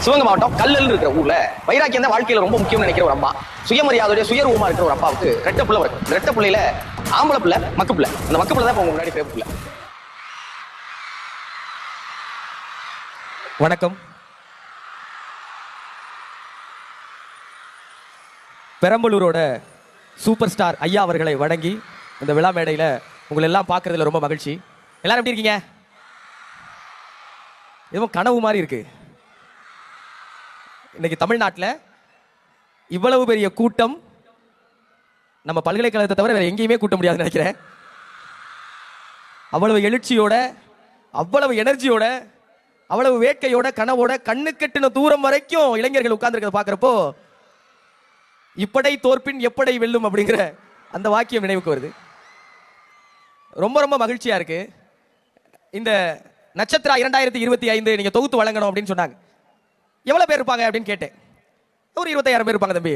சிவகங்கை மாவட்டம் கல்லல் இருக்கிற ஊர்ல வைராக்கியம் தான் வாழ்க்கையில ரொம்ப முக்கியம்னு நினைக்கிற ஒரு அம்மா, சுயமரியாதைய சுயரூபமா இருக்கிற ஒரு அப்பாவுக்கு ரெட்ட பிள்ளை வரும். ரெட்ட பிள்ளையில ஆம்பளை பிள்ளை மக்கு பிள்ளை. அந்த மக்கு பிள்ளை தான் உங்க முன்னாடி பேர் பிள்ளை. வணக்கம். பெரம்பலூரோட சூப்பர் ஸ்டார் ஐயா அவர்களை வணங்கி இந்த விழா மேடையில் உங்களை எல்லாம் பார்க்கறதுல ரொம்ப மகிழ்ச்சி. எல்லாரும் எப்படி இருக்கீங்க? எதுவும் கனவு மாதிரி இருக்கு. இன்னைக்கு தமிழ்நாட்டில் இவ்வளவு பெரிய கூட்டம் நம்ம பல்கலைக்கழகத்தை தவிர வேற எங்கேயுமே கூட்ட முடியாதுன்னு நினைக்கிறேன். அவ்வளவு எழுச்சியோட, அவ்வளவு எனர்ஜியோட, அவ்வளவு வேட்கையோட, கனவோட, கண்ணு கெட்டின தூரம் வரைக்கும் இளைஞர்கள் உட்கார்ந்துருக்கிறத பார்க்குறப்போ இப்படை தோற்பின் எப்படை வெல்லும் அப்படிங்கிற அந்த வாக்கியம் நினைவுக்கு வருது. ரொம்ப ரொம்ப மகிழ்ச்சியா இருக்கு. இந்த நட்சத்திரா 2025 நீங்க தொகுத்து வழங்கணும் அப்படின்னு சொன்னாங்க. எவ்வளவு பேர் இருப்பாங்க அப்படின்னு கேட்டேன். ஒரு 25,000 பேர் இருப்பாங்க தம்பி.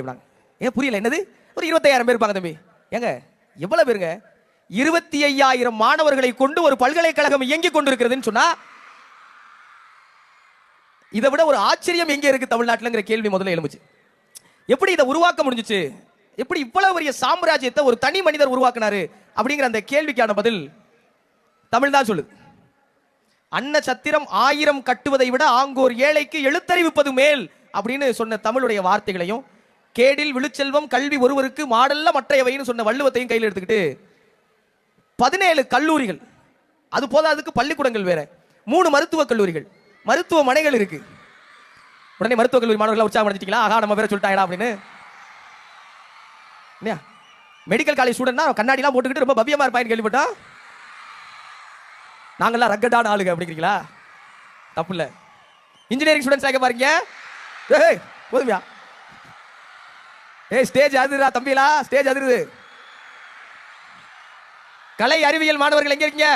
ஏன் புரியல? என்னது ஒரு 25,000 பேர் இருப்பாங்க தம்பி? ஏங்க எவ்வளவு பேருங்க? 25,000 மாணவர்களை கொண்டு ஒரு பல்கலைக்கழகம் இயங்கி கொண்டிருக்கிறதுன்னு சொன்னா இதை விட ஒரு ஆச்சரியம் எங்க இருக்கு தமிழ்நாட்டில்ங்கிற கேள்வி முதல்ல எழுந்துச்சு. எப்படி இதை உருவாக்க முடிஞ்சிச்சு? எப்படி இவ்வளவு பெரிய சாம்ராஜ்யத்தை ஒரு தனி மனிதர் உருவாக்கினாரு அப்படிங்கிற அந்த கேள்விக்கான பதில் தமிழ் தான் சொல்லுது. அன்ன சத்திரம் 1000 கட்டுவதை விட ஆங்கோர் ஏழைக்கு எழுத்தறிவிப்பது மேல் அப்படின்னு சொன்ன தமிழுடைய வார்த்தைகளையும், கேடில் விழுச்செல்வம் கல்வி ஒருவருக்கு மாடல்ல மற்றையவைன்னு சொன்ன வள்ளுவத்தையும் கையில் எடுத்துக்கிட்டு 17 கல்லூரிகள், அது போதாதுக்கு பள்ளிக்கூடங்கள் வேற, 3 மருத்துவக் கல்லூரிகள், மருத்துவமனைகள் இருக்கு. உடனே மருத்துவக் கல்லூரி மாணவர்களை உற்சாகம் அடைஞ்சிட்டீங்களா? ஆகா நம்ம பேரை சொல்லிட்டாங்கடா அப்படின்னு. மெடிக்கல் காலேஜ் ஸ்டூடெண்ட்னா கண்ணாடிலாம் போட்டுக்கிட்டு ரொம்ப பவ்யமா இருப்பான்னு கேள்விப்பட்டா. நாங்கெல்லாம் ரக்கடான ஆளுங்க அப்படிங்கிறீங்களா? தப்பு இல்லை. இன்ஜினியரிங் ஸ்டூடெண்ட்ஸ் ஆக பாருங்க. போதுமையா? ஸ்டேஜ் அதிருதா தம்பிலா? ஸ்டேஜ் அதிருது. கலை அறிவியல் மாணவர்கள் எங்க இருக்கீங்க?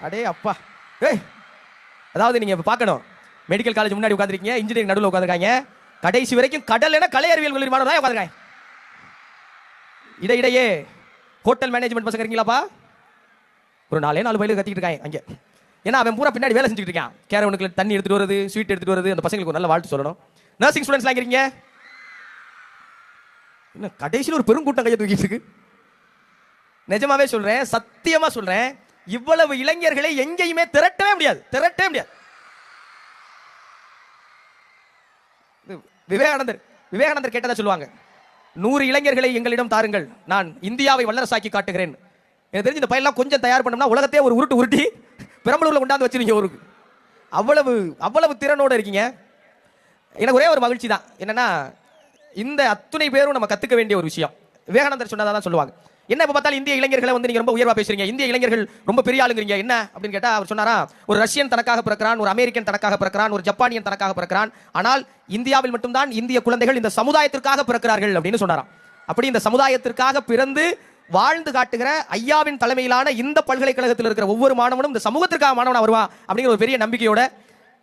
அடே அப்பா. அதாவது நீங்க பார்க்கணும், மெடிக்கல் காலேஜ் முன்னாடி உட்காந்துருக்கீங்க, இன்ஜினியரிங் நடுவில் உட்காந்துருக்காங்க, கடைசி வரைக்கும் கடல் என கலை அறிவியல் கல்லூரி மாணவர்கள் தான் உட்காந்துருக்காங்க. இடையிடையே ஹோட்டல் மேனேஜ்மெண்ட் பசங்க இருக்கீங்களாப்பா? ஒரு 4 பயில கத்திக்கிட்டு இருக்காங்க அங்கே. ஏன்னா அவன் பூரா பின்னாடி வேலை செஞ்சுட்டு இருக்கான். கேரவனுக்கு தண்ணி எடுத்துட்டு வருது, ஸ்வீட் எடுத்துட்டு வருது. அந்த பசங்களுக்கு ஒரு நல்ல வாழ்த்து சொல்லணும். நர்சிங் ஸ்டூடெண்ட்ஸ்லாம் இருக்கீங்க. இன்னும் கடைசியில் ஒரு பெருங்கூட்டம் கையை தூக்கிட்டு இருக்கு. நிஜமாவே சொல்றேன், சத்தியமா சொல்றேன், இவ்வளவு இளைஞர்களை எங்கேயுமே திரட்டவே முடியாது. விவேகானந்தர் கேட்டதா சொல்லுவாங்க, 100 இளைஞர்களை எங்களிடம் தாருங்கள், நான் இந்தியாவை வல்லரசாக்கி காட்டுகிறேன். எனக்கு தெரிஞ்சு இந்த பையெல்லாம் கொஞ்சம் தயார் பண்ணோம்னா உலகத்தையே ஒரு உருட்டி பெரம்பலூர்ல கொண்டாந்து வச்சிருக்கீங்க. ஒரு அவ்வளவு திறனோட இருக்கீங்க. எனக்கு ஒரே ஒரு மகிழ்ச்சி தான் என்னன்னா, இந்த அத்துணை பேரும் நம்ம கத்துக்க வேண்டிய ஒரு விஷயம். விவேகானந்தர் சொன்னதா தான் சொல்லுவாங்க. என்ன இப்ப பார்த்தாலும் இந்திய இளைஞர்களை வந்து நீங்க ரொம்ப உயர்வா பேசுறீங்க, இந்திய இளைஞர்கள் ரொம்ப பெரிய ஆளுங்கிறீங்க, என்ன அப்படின்னு கேட்டா அவர் சொன்னாரா, ஒரு ரஷ்யன் தனக்காக பிறக்கிறான், ஒரு அமெரிக்கன் தனக்காக பிறக்கிறான், ஒரு ஜப்பானியன் தனக்காக பிறக்கிறான், ஆனால் இந்தியாவில் மட்டும்தான் இந்திய குழந்தைகள் இந்த சமுதாயத்திற்காக பிறக்கிறார்கள் அப்படின்னு சொன்னாராம். அப்படி இந்த சமுதாயத்திற்காக பிறந்து வாழ்ந்து காட்டுகிற ஐயாவின் தலைமையிலான இந்த பல்கலைக்கழகத்தில் இருக்கிற ஒவ்வொரு மாணவனும் இந்த சமூகத்திற்காக மாணவனா வருவான் அப்படிங்கிற ஒரு பெரிய நம்பிக்கையோட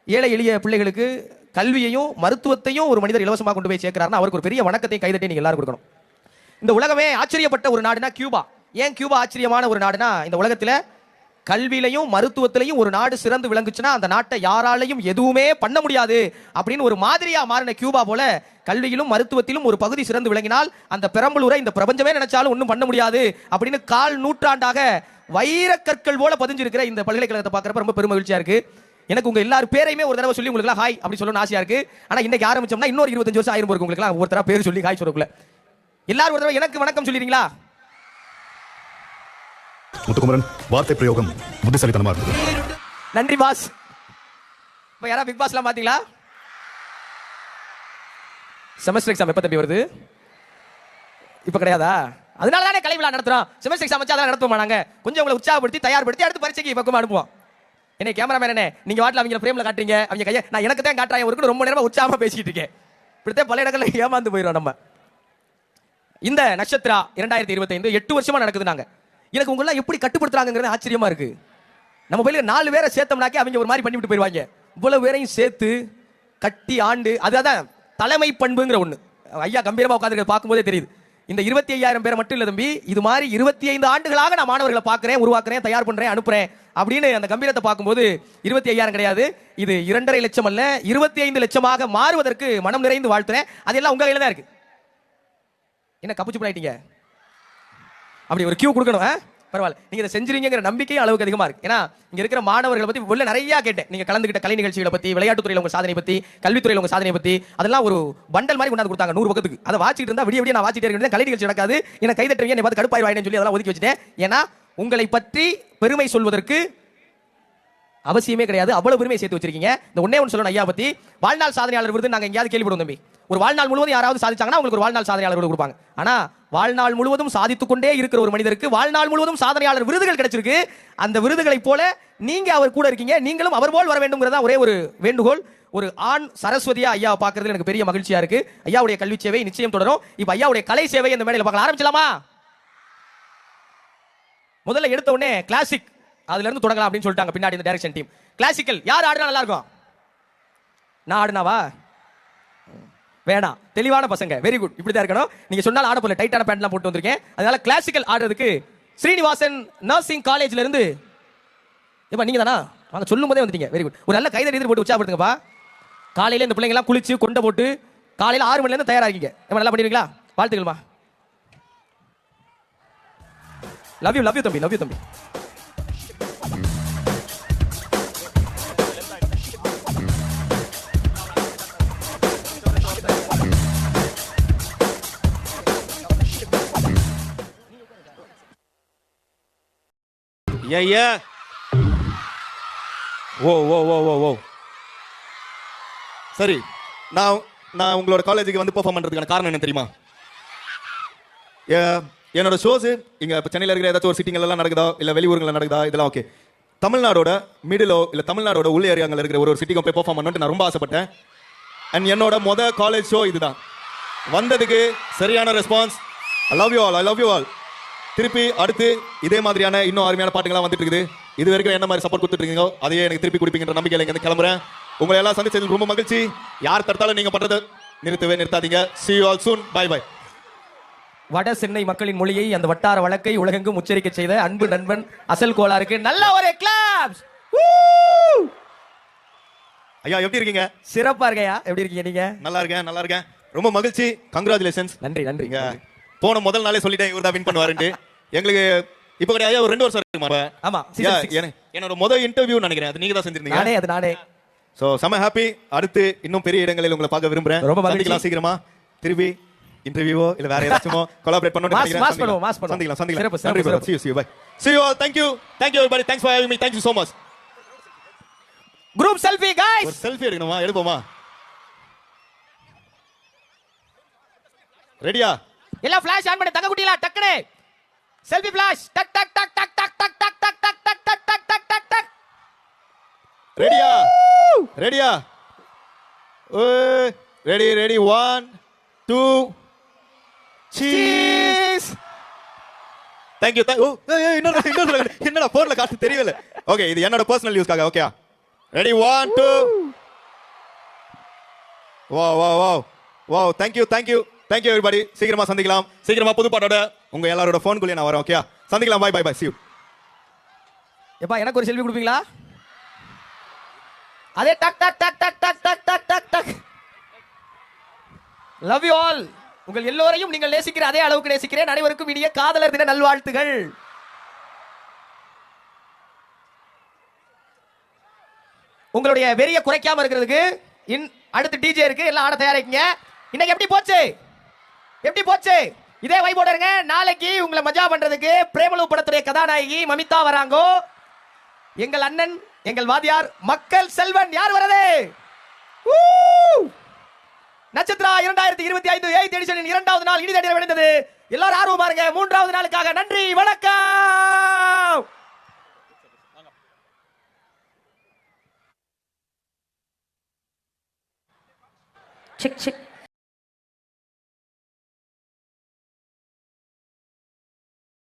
ஏழை எளிய பிள்ளைகளுக்கு கல்வியையும் மருத்துவத்தையும் ஒரு மனிதர் இலவசமாக கொண்டு போய் சேர்க்கிறாருன்னா அவருக்கு ஒரு பெரிய வணக்கத்தை கைதட்டி நீங்க எல்லாரும் கொடுக்கணும். இந்த உலகமே ஆச்சரியப்பட்ட ஒரு நாடுனா கியூபா. ஏன் கியூபா ஆச்சரியமான ஒரு நாடுனா, இந்த உலகத்தில் கல்வியிலையும் மருத்துவத்திலையும் ஒரு நாடு சிறந்து விளங்குச்சுன்னா அந்த நாட்டை யாராலையும் எதுவுமே பண்ண முடியாது அப்படின்னு ஒரு மாதிரியா மாறின கியூபா போல கல்வியிலும் மருத்துவத்திலும் ஒரு பகுதி சிறந்து விளங்கினால் அந்த பெரம்பலூரை இந்த பிரபஞ்சமே நினைச்சாலும் ஒன்றும் பண்ண முடியாது அப்படின்னு 1/4 நூற்றாண்டாக வைரக்கற்கள் போல பதிஞ்சிருக்கிற இந்த பல்கலைக்கழகத்தை பார்க்கறப்ப ரொம்ப பெருமகிழ்ச்சியா இருக்கு. எனக்கு உங்க எல்லாரும் பேரையுமே ஒரு தடவை சொல்லி உங்களுக்கு ஹாய் அப்படி சொல்லணும்னு ஆசையா இருக்கு. ஆனா இன்னைக்கு ஆரம்பிச்சோம்னா இன்னொரு 25 வருஷம் ஆயிரம் உங்களுக்கு எல்லாம் ஒருத்தரா பேர் சொல்லி ஹாய் சொல்லக்குள்ள எல்லாரும் ஒரு தடவை எனக்கு வணக்கம் சொல்லிடுறீங்களா? முத்துக்குமரன் வார்த்தை பிரயோகம் புத்திசாலித்தனமா இருந்தது. நன்றி பாஸ். இப்ப யாரா பிக் பாஸ்லாம் பாத்தீங்களா? செமஸ்டர் எக்ஸாம் எப்ப தம்பி வருது? இப்ப கிடையாதா? அதனால தானே கலை விழா நடத்துறோம். செமஸ்டர் எக்ஸாம் வச்சு அதெல்லாம் நடத்துவோமா? நாங்க கொஞ்சம் உங்களை உற்சாகப்படுத்தி தயார்படுத்தி அடுத்து பரீட்சைக்கு பக்கமா அனுப்புவோம். என்ன கேமராமேனே, நீங்க வாட்டில் அவங்க ஃப்ரேம்ல காட்டுறீங்க, அவங்க கையை நான் எனக்கு தான் காட்டுறாங்க ஒரு ரொம்ப நேரமா உற்சாகமா பேசிட்டு இருக்கேன். இப்படித்தான் பல இடங்கள்ல ஏமாந்து போயிடும் நம்ம. இந்த நட்சத்திரா 2025 8 வருஷமா நடக்குது. நாங்க எனக்கு உங்களெல்லாம் எப்படி கட்டுப்படுத்துறாங்கிறது ஆச்சரியமா இருக்கு. நம்ம போய் 4 பேரை சேர்த்தோம்னாக்கே அவங்க ஒரு மாதிரி பண்ணி விட்டு போயிடுவாங்க. இவ்வளவு பேரையும் சேர்த்து கட்டி ஆண்டு, அதான் தலைமை பண்புங்கிற ஒண்ணு. ஐயா கம்பீரமா உட்காந்துருக்க பார்க்கும்போதே தெரியுது. இந்த 25,000 பேரை மட்டும் இல்ல தம்பி, இது மாதிரி 25 ஆண்டுகளாக நான் மாணவர்களை பார்க்கிறேன், உருவாக்குறேன், தயார் பண்றேன், அனுப்புறேன் அப்படின்னு அந்த கம்பீரத்தை பார்க்கும்போது 25,000 கிடையாது, இது 2.5 லட்சம் அல்ல 25 லட்சமாக மாறுவதற்கு மனம் நிறைந்து வாழ்த்துறேன். அதெல்லாம் உங்க கையில தான் இருக்கு. என்ன கப்புச்சு பண்ணிட்டீங்க? அப்படி ஒரு கியூ கொடுக்கணும். பரவாயில்ல, நீங்க இதை செஞ்சிருங்கிற நம்பிக்கையும் அளவுக்கு அதிகமா இருக்கு. ஏன்னா இங்க இருக்கிற மாணவர்களை பத்தி உள்ள நிறைய கேட்டேன். நீங்க கலந்துகிட்ட கலை நிகழ்ச்சிகளை பத்தி, விளையாட்டுத்துறையில உங்க சாதனை பத்தி, கல்வித்துறையில உங்க சாதனை பத்தி, அதெல்லாம் ஒரு பண்டல் மாதிரி கொண்டாந்து கொடுத்தாங்க 100 பக்கத்துக்கு. அதை வாசிட்டு இருந்தா விடிய விடிய நான் வாசிட்டே இருக்கேன். கலை நிகழ்ச்சி நடக்காது, என்ன கைதட்டுவீங்க, என்னை பார்த்து கடுப்பாயிருவாயின்னு சொல்லி அதெல்லாம் ஒதுக்கி வச்சுட்டேன். ஏன்னா உங்களை பற்றி பெருமை சொல்வதற்கு அவசியமே கிடையாது. அவ்வளவு பெருமையை சேர்த்து வச்சிருக்கீங்க. இந்த ஒண்ணே ஒன்று சொல்லணும் ஐயா பத்தி, வாழ்நாள் சாதனையாளர் விருது நாங்க எங்கேயாவது கேள்விப்படுவோம் தம்பி. ஒரு வாழ்நாள் முழுவதும் யாராவது சாதிச்சாங்கன்னா உங்களுக்கு ஒரு வாழ்நாள் சாதனையாளர் விருது கொடுப்பாங்க. ஆனா வாழ்நாள் முழுவதும் சாதித்துக் கொண்டே இருக்கிற ஒரு மனிதருக்கு வாழ்நாள் முழுவதும் சாதனையாளர் விருதுகள் கிடைச்சிருக்கு. அந்த விருதுகளை போல நீங்க அவர் கூட இருக்கீங்க, நீங்களும் அவர் போல் வர வேண்டும்ங்கிறதா ஒரே ஒரு வேண்டுகோள். ஒரு ஆண் சரஸ்வதியா ஐயா பார்க்கறதுல எனக்கு பெரிய மகிழ்ச்சியா இருக்கு. ஐயாவுடைய கல்வி சேவை நிச்சயம் தொடரும். இப்ப ஐயாவுடைய கலை சேவை இந்த மேடையில் பார்க்கலாம். ஆரம்பிச்சலாமா? முதல்ல எடுத்த உடனே கிளாசிக் அதுல இருந்து தொடங்கலாம் அப்படின்னு சொல்லிட்டாங்க பின்னாடி இந்த டைரக்ஷன் டீம். கிளாசிக்கல் யார் ஆடுனா நல்லா இருக்கும்? நான் ஆடுனாவா? வேணாம், தெளிவான பசங்க, வெரி குட், இப்படி தான் இருக்கணும். நீங்க சொன்னால ஆட போல டைட்டான பேண்ட்லாம் போட்டு வந்திருக்கேன். அதனால கிளாசிக்கல் ஆடுறதுக்கு ஸ்ரீனிவாசன் நர்சிங் காலேஜ்ல இருந்து ஏப்பா நீங்க தானா? வாங்க, சொல்லும் போதே வந்துட்டீங்க, வெரி குட். ஒரு நல்ல கைதறி போட்டு உற்சாகப்படுத்துங்கப்பா. காலையில இந்த பிள்ளைங்க எல்லாம் குளிச்சு கொண்டை போட்டு காலையில 6 மணில இருந்து தயாராகிங்க. நல்லா பண்ணிருக்கீங்களா? வாழ்த்துக்கள்மா. லவ் யூ தம்பி, லவ் யூ தம்பி. Yeah. ஓ சரி, நான் உங்களோட காலேஜுக்கு வந்து பெர்ஃபார்ம் பண்றதுக்கான காரணம் என்ன தெரியுமா? என்னோட ஷோஸ் இங்க இப்போ சென்னையில் இருக்கிற ஏதாச்சும் ஒரு சிட்டிங்கெல்லாம் நடக்குதா, இல்லை வெளியூருங்களில் நடக்குதா, இதெல்லாம் ஓகே. தமிழ்நாடோட மிடிலோ இல்லை தமிழ்நாடோட உள்ள ஏரியாங்களில் இருக்கிற ஒரு சிட்டிக்கும் போய் பெர்ஃபார்ம் பண்ணணும்னு நான் ரொம்ப ஆசைப்பட்டேன். அண்ட் என்னோட காலேஜ் ஷோ இதுதான். வந்ததுக்கு சரியான response. I love you all. திருப்பி அடுத்து இதே மாதிரியான இன்னும் அருமையான பாட்டுகள்லாம் வந்துட்டு இருக்குது. இது வரைக்கும் என்ன மாதிரி சப்போர்ட் கொடுத்துட்டு இருக்கீங்களோ அதையே எனக்கு திருப்பி கொடுப்பீங்கன்ற நம்பிக்கையில் இங்கே கிளம்புறேன். உங்களை எல்லாம் சந்திச்சது ரொம்ப மகிழ்ச்சி. யார் தடுத்தாலும் நீங்க பண்றதை நிறுத்தாதீங்க. See you all soon. Bye bye. வட சென்னை மக்களின் மொழியை அந்த வட்டார வழக்கை உலகெங்கும் உச்சரிக்க செய்த அன்பு நண்பன் அசல் கோளாருக்கு நல்ல ஒரு கிளாப்ஸ். ஐயா எப்படி இருக்கீங்க? சிறப்பா இருக்கயா, எப்படி இருக்கீங்க நீங்க? நல்லா இருக்கேன். ரொம்ப மகிழ்ச்சி. கங்க்ராச்சுலேஷன்ஸ். நன்றி. போன முதல் நாளே சொல்லிட்டேன் இவர் தான் வின் பண்ணுவாருன்ட்டு. எங்களுக்கு இப்போ கிடையாது, ஒரு 2 வருஷம் இருக்குமா? ஆமா, என்னோட முதல் இன்டர்வியூ நினைக்கிறேன், அது நீங்க தான் செஞ்சிருந்தீங்க. நானே. சோ செம ஹாப்பி. அடுத்து இன்னும் பெரிய இடங்களில் உங்களை பார்க்க விரும்புறேன். ரொம்ப மகிழ்ச்சி. சீக்கிரமா திருப்பி இன்டர்வியூவோ இல்ல வேற ஏதாச்சும் கொலாபரேட் பண்ணனும்னு நினைக்கிறேன். சந்திக்கலாம். நன்றி brother. See you. Bye. See you all. Thank you everybody. Thanks for having me. Thank you so much. Group selfie guys. ஒரு செல்ஃபி எடுக்கணுமா? எடுப்போமா? ரெடியா? எல்லாம் ஃபிளாஷ் ஆன் பண்ணி தங்க குட்டிகளா டக்குனே செல்ஃபி ஃபிளாஷ் டக் டக் டக் டக் டக் டக் டக் டக் டக் டக் டக் டக் டக் டக் டக். ரெடியா? Ready 1 2 cheers. Thank you. என்னடா போன்ல காசு தெரியல. ஓகே, இது என்னோட பர்சனல் யூஸ்க்காக. Okay, ready 1 2. Wow. Thank you everybody. சீக்கிரமா சந்திக்கலாம். சீக்கிரமா புது பாட்டோட உங்க எல்லாரோட போன்குள்ளே நான் வரேன். ஓகே, சந்திக்கலாம். பை. See you. எப்பா எனக்கு ஒரு செல்ஃபி கொடுப்பீங்களா? அதே டக் டக் டக் டக் டக் டக் டக் டக் டக். Love you all. உங்கள் எல்லோரையும் நீங்கள் நேசிக்கிற அதே அளவுக்கு நேசிக்கிறேன். அனைவருக்கும் இனிய காதலர் தின நல்வாழ்த்துகள். உங்களுடைய வெறிய குறைக்காம இருக்கிறதுக்கு அடுத்து டிஜே இருக்கு, எல்லாம் ஆட தயாரிக்கீங்க. இன்னைக்கு எப்படி போச்சு? இதே வைபோட இருங்க. நாளைக்கு உங்களை மஜா பண்றதுக்கு பிரேமலு படத்துடைய கதாநாயகி மமிதா வராங்கோ. எங்கள் அண்ணன், எங்கள் வாதியார், மக்கள் செல்வன் யார் வரது? நட்சத்திரா 2025 8th எடிஷனின் 2வது நாள் இனிதே நிறைவடைந்தது. எல்லாரும் ஆர்வமா இருங்க 3வது நாளுக்காக. நன்றி, வணக்கம். Check.